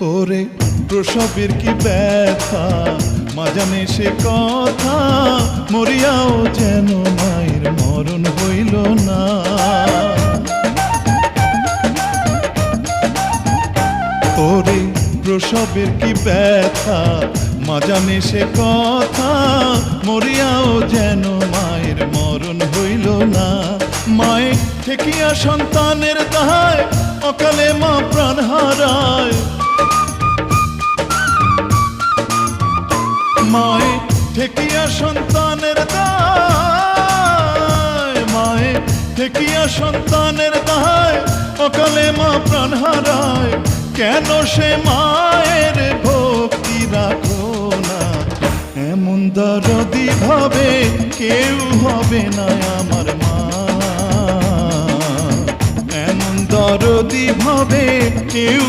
ওরে প্রসবের কি ব্যথা, মা জানে সে কথা, মরিয়াও যেন মায়ের মরণ হইল না। ওরে প্রসবের কি ব্যথা, মা জানে সে কথা, মরিয়াও যেন মায়ের মরণ হইল না। মায়ে ঠেকিয়া সন্তানের দায়, অকালে মা প্রাণ হারায়। মায়ে ঠেকিয়া সন্তানের দায়, মায়ে ঠেকিয়া সন্তানের দায়, অকালে মা প্রাণ হারায়। কেন সে মায়ের ভক্তি রাখো না, এমন দরদি ভাবে কেউ হবে না আমার মা। এমন দরদি ভাবে কেউ